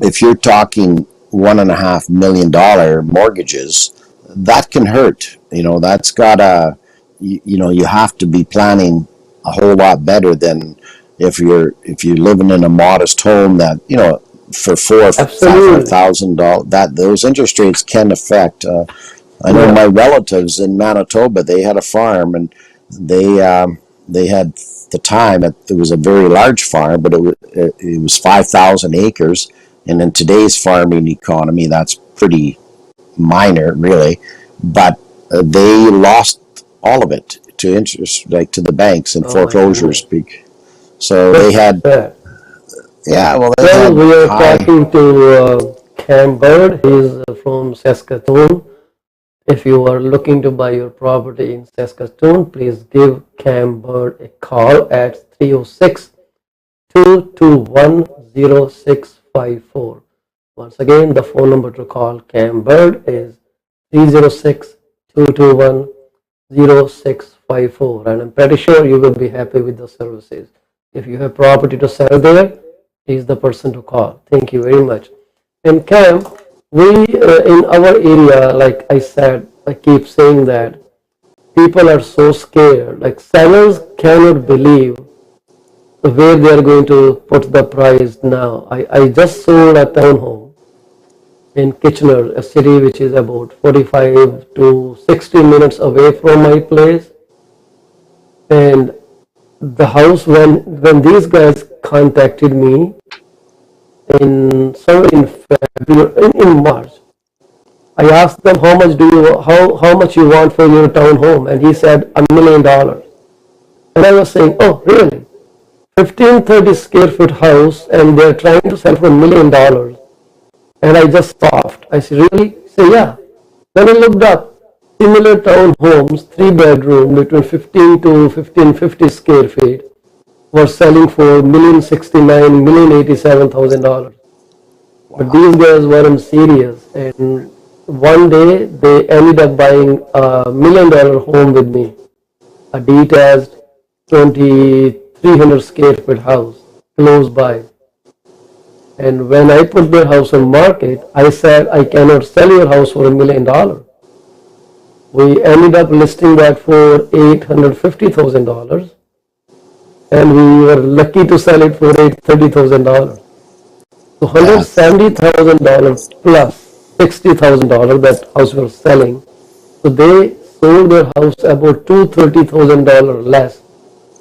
if you're talking $1.5 million mortgages, that can hurt. That's gotta, you have to be planning a whole lot better than if you're living in a modest home that, for four or five hundred Absolutely. thousand dollars, that those interest rates can affect. I know Yeah. my relatives in Manitoba. They had a farm, and they had the time. It was a very large farm, but it was 5,000 acres, and in today's farming economy, that's pretty minor, really. But they lost all of it to interest, like to the banks and Oh my foreclosures. goodness. So they That's so had, sad. yeah, well, they Well, had we are high. talking to Cam Bird. He's from Saskatoon. If you are looking to buy your property in Saskatoon, please give Cam Bird a call at 306 221 0654. Once again, the phone number to call Cam Bird is 306 221 0654, and I'm pretty sure you will be happy with the services. If you have property to sell there, he's the person to call. Thank you very much. And Cam, we in our area, like I said, I keep saying that people are so scared. Like sellers cannot believe where they are going to put the price now. I just sold a townhome in Kitchener, a city which is about 45 to 60 minutes away from my place. And the house, when these guys contacted me in somewhere in February, in March, I asked them how much you want for your townhome, and he said $1 million. And I was saying, oh really? 1530 square foot house, and they're trying to sell for $1 million. And I just scoffed. I said, really? He said, yeah. Then I looked up similar town homes, 3 bedroom, between 15 to 1550 square feet, were selling for $1,069,000, $1,087,000. But Wow. these guys weren't serious. And one day they ended up buying a $1 million home with me, a detached 2,300 square feet house close by. And when I put their house on market, I said, I cannot sell your house for $1 million. We ended up listing that for $850,000, and we were lucky to sell it for $830,000. So Yeah. $170,000 plus $60,000 that house was selling. So they sold their house about $230,000 less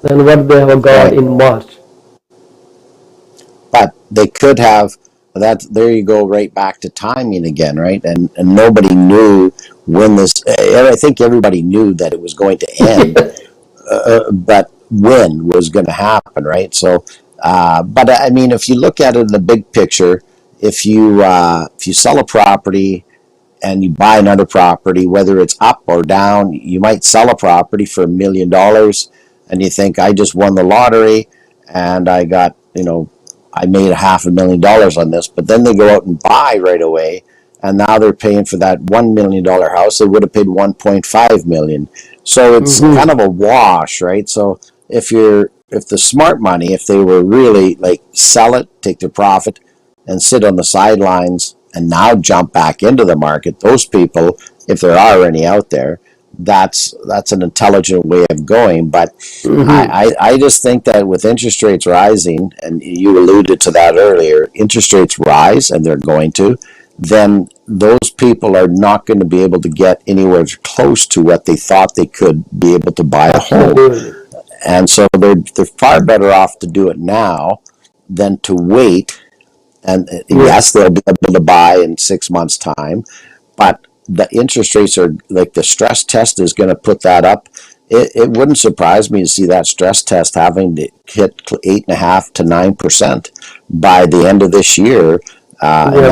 than what they have got Right. in March. But they could have that. There you go, right back to timing again, right? And nobody knew when this. And I think everybody knew that it was going to end, but when was going to happen, right? So, but I mean, if you look at it in the big picture, if you sell a property and you buy another property, whether it's up or down, you might sell a property for $1 million and you think, I just won the lottery and I got, I made $500,000 on this, but then they go out and buy right away. And now they're paying for that $1 million house. They would have paid 1.5 million. So it's kind Mm-hmm. of a wash, right? So if the smart money, if they were really like sell it, take their profit, and sit on the sidelines and now jump back into the market, those people, if there are any out there, that's an intelligent way of going. But Mm-hmm. I just think that with interest rates rising, and you alluded to that earlier, interest rates rise and they're going to, then those people are not going to be able to get anywhere close to what they thought they could be able to buy a home. Absolutely. And so they're far better off to do it now than to wait. And Yes. yes, they'll be able to buy in 6 months' time, but the interest rates are like the stress test is going to put that up. It wouldn't surprise me to see that stress test having to hit 8.5 to 9% by the end of this year, and Yep.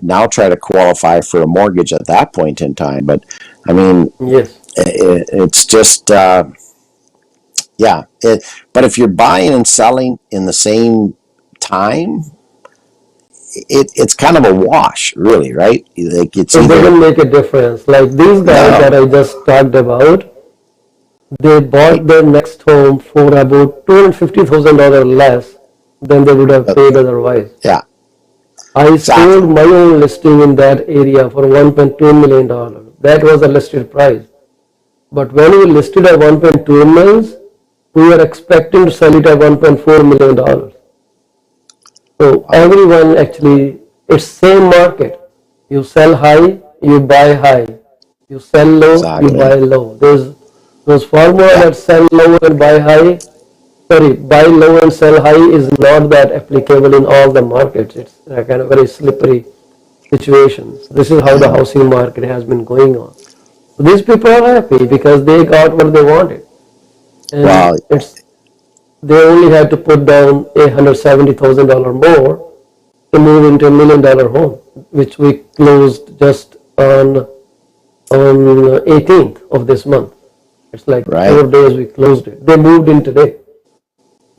now try to qualify for a mortgage at that point in time. But I mean, Yes. it's just yeah. But if you're buying and selling in the same time, it's kind of a wash, really, right? Like it's It either doesn't make a difference. Like these guys no, that I just talked about, they right? bought their next home for about $250,000 less than they would have But paid otherwise. yeah, I exactly, sold my own listing in that area for $1.2 million. That was the listed price. But when we listed at 1.2 million, we were expecting to sell it at $1.4 million. So wow, everyone actually, it's same market. You sell high, you buy high. You sell low, you exactly, buy low. There's those formula yeah, that sell low and buy high. Sorry, buy low and sell high is not that applicable in all the markets. It's a kind of very slippery situations. This is how the yeah. housing market has been going on. So these people are happy because they got what they wanted, and Well, it's they only had to put down $870,000 more to move into a $1 million home, which we closed just on 18th of this month. It's like right. 4 days we closed it. They moved in today.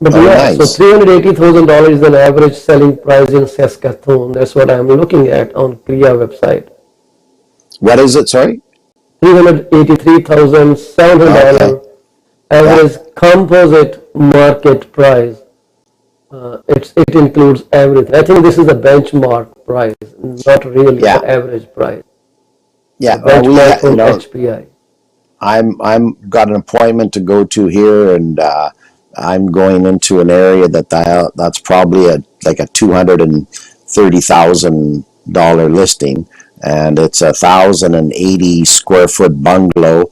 But Oh, yeah, so nice. $380,000 is an average selling price in Saskatoon. That's what I'm looking at on Kriya website. What is it? Sorry. Okay. $383,700 Yeah. average composite market price. It includes everything. I think this is a benchmark price, not really Yeah. the average price. The Yeah. benchmark from HPI. I'm got an appointment to go to here, and I'm going into an area that's probably like a $230,000 listing, and it's 1,080 square foot bungalow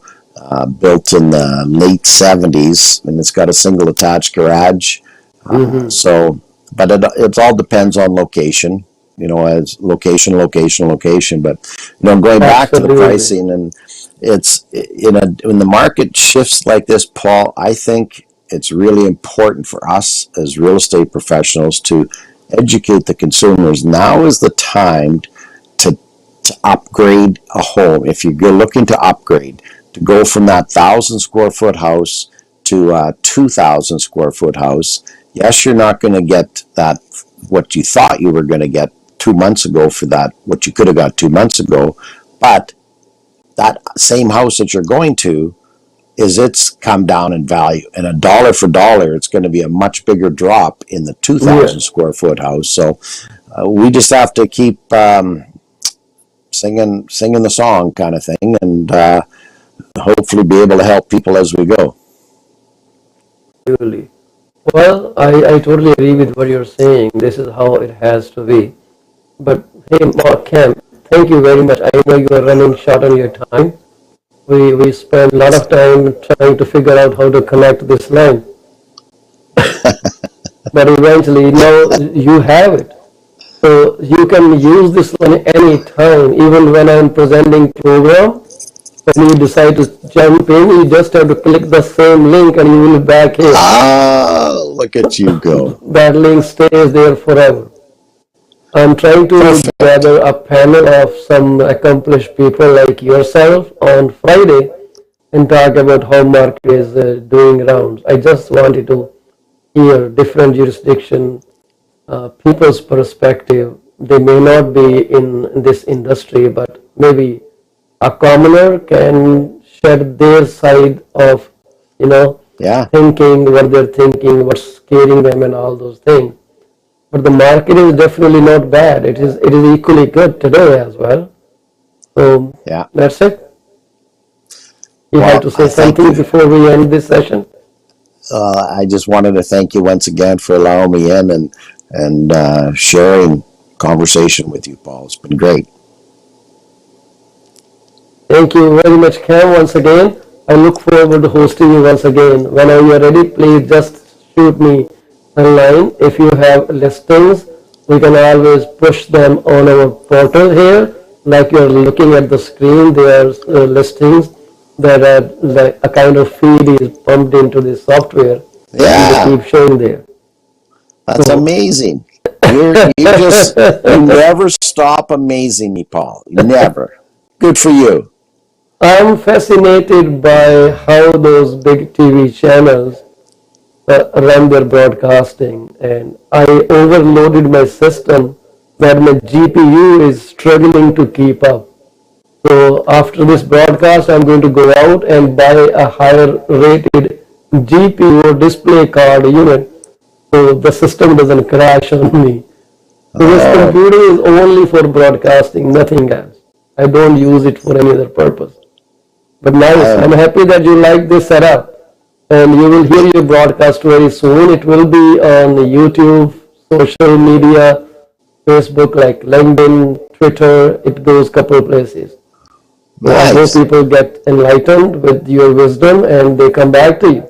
built in the late '70s, and it's got a single attached garage. Mm-hmm. So, but it all depends on location. As location. But going back to the Absolutely. pricing, and it's when the market shifts like this, Paul. I think it's really important for us as real estate professionals to educate the consumers. Now is the time to upgrade a home. If you're looking to upgrade, to go from that 1,000 square foot house to a 2,000 square foot house. Yes, you're not going to get that what you thought you were going to get 2 months ago for that what you could have got 2 months ago, but that same house that you're going to is it's come down in value, and a dollar for dollar, it's going to be a much bigger drop in the Yeah, 2,000 square foot house. So we just have to keep singing the song kind of thing, and hopefully be able to help people as we go. really. Well, I totally agree with what you're saying. This is how it has to be. But hey, Mark Camp, thank you very much. I know you are running short on your time. We spent a lot of time trying to figure out how to connect this line, but eventually now you have it. So you can use this line anytime, even when I'm presenting program. When you decide to jump in, you just have to click the same link and you will be back here. Ah, look at you go. That link stays there forever. I'm trying to Perfect. gather a panel of some accomplished people like yourself on Friday and talk about how market is doing rounds. I just wanted to hear different jurisdiction people's perspective. They may not be in this industry, but maybe a commoner can shed their side of, you know, Yeah, thinking, what they're thinking, what's scaring them, and all those things. But the market is definitely not bad. It is equally good today as well. So yeah. that's it. You have Well, to I say thank something you. before we end this session. I just wanted to thank you once again for allowing me in and sharing conversation with you, Paul. It's been great. Thank you very much, Cam, once again. I look forward to hosting you once again. Whenever you are ready, please just shoot me a line. If you have listings, we can always push them on our portal here. Like you're looking at the screen, there are listings that are like a kind of feed is pumped into the software and they Yeah, keep showing there. that's So amazing. You never stop amazing me, Paul. You never. Good for you. I'm fascinated by how those big TV channels run their broadcasting, and I overloaded my system that my GPU is struggling to keep up. So after this broadcast, I'm going to go out and buy a higher rated GPU or display card unit so the system doesn't crash on me. So this Oh, computer is only for broadcasting, nothing else. I don't use it for any other purpose. But nice. I I'm happy that you like this setup. And you will hear your broadcast very soon. It will be on YouTube, social media, Facebook, like LinkedIn, Twitter. It goes couple places. So I hope nice. people get enlightened with your wisdom and they come back to you.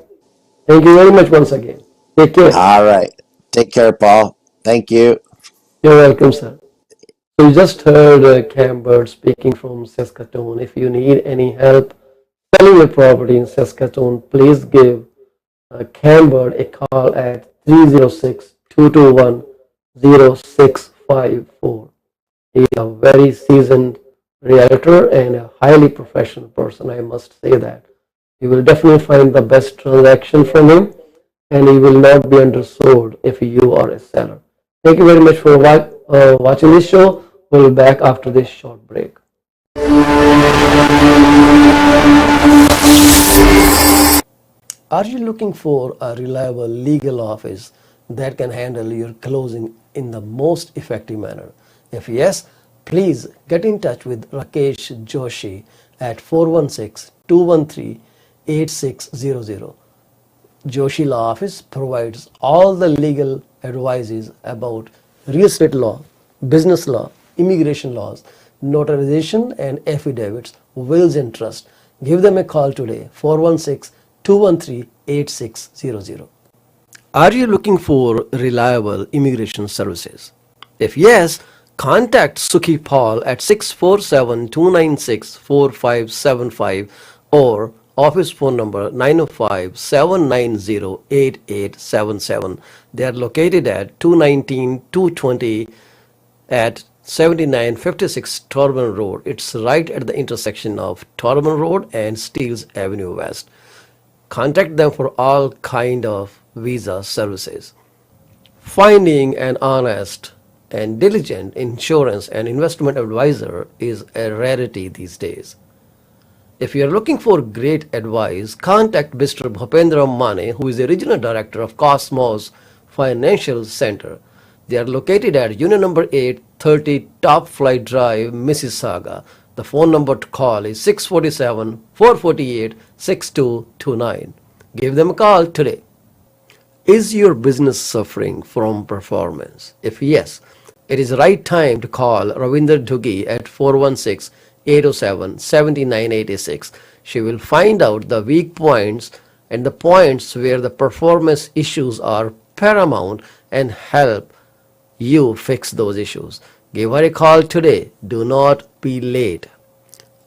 Thank you very much once again. Take care. All right. Take care, Paul. Thank you. You're welcome, sir. So you just heard Cam Bird speaking from Saskatoon. If you need any help selling your property in Saskatoon, please give Cambird a call at 306-221-0654. He is a very seasoned realtor and a highly professional person, I must say that. You will definitely find the best transaction from him and he will not be undersold if you are a seller. Thank you very much for watching this show. We'll be back after this short break. Are you looking for a reliable legal office that can handle your closing in the most effective manner? If yes, please get in touch with Rakesh Joshi at 416-213-8600. Joshi Law Office provides all the legal advices about real estate law, business law, immigration laws, notarization and affidavits, wills and trust. Give them a call today, 416-213-8600. Are you looking for reliable immigration services? If yes, contact Sukhi Paul at 647-296-4575 or Office phone number 905-790-8877. They are located at 219 220 at 7956 Torban Road. It's right at the intersection of Torban Road and Steeles Avenue West. Contact them for all kind of visa services. Finding an honest and diligent insurance and investment advisor is a rarity these days. If you are looking for great advice, contact Mr. Bhupendra Mane, who is the regional director of Cosmos Financial Center. They are located at Unit number 830 Top Flight Drive, Mississauga. The phone number to call is 647-448-6229. Give them a call today. Is your business suffering from performance? If yes, it is the right time to call Ravinder Duggi at 416-807-7986. She will find out the weak points and the points where the performance issues are paramount and help you fix those issues. Give her a call today. Do not be late.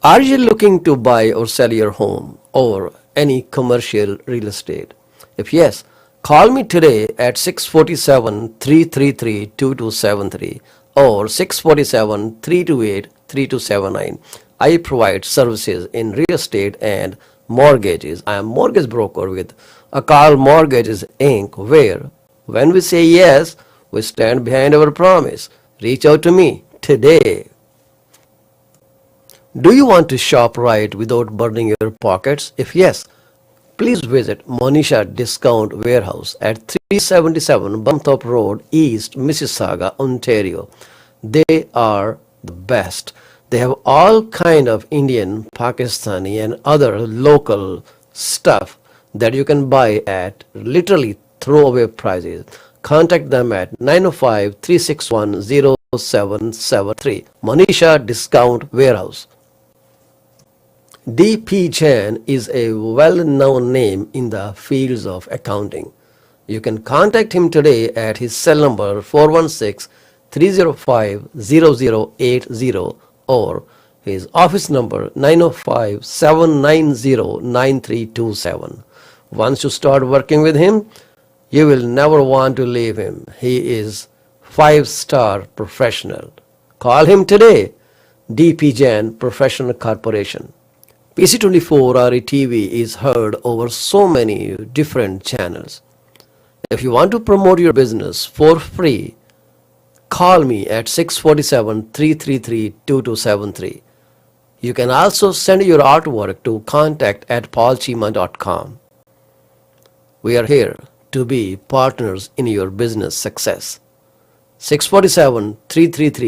Are you looking to buy or sell your home or any commercial real estate? If yes, call me today at 647-333-2273 or 647-328-3279. I provide services in real estate and mortgages. I am mortgage broker with Akal Mortgages Inc., where when we say yes, we stand behind our promise. Reach out to me today. Do you want to shop right without burning your pockets? If yes, please visit Monisha Discount Warehouse at 377 Bumthorpe Road, East Mississauga, Ontario. They are the best. They have all kind of Indian, Pakistani and other local stuff that you can buy at literally throwaway prices. Contact them at 905-361-0773. Monisha Discount Warehouse. D.P. Jain is a well-known name in the fields of accounting. You can contact him today at his cell number 416-305-0080 or his office number 905-790-9327. Once you start working with him, you will never want to leave him. He is 5-star professional. Call him today. D.P. Jain Professional Corporation. PC24 RETV is heard over so many different channels. If you want to promote your business for free, call me at 647-333-2273. You can also send your artwork to contact@paulcheema.com. We are here to be partners in your business success. 647-333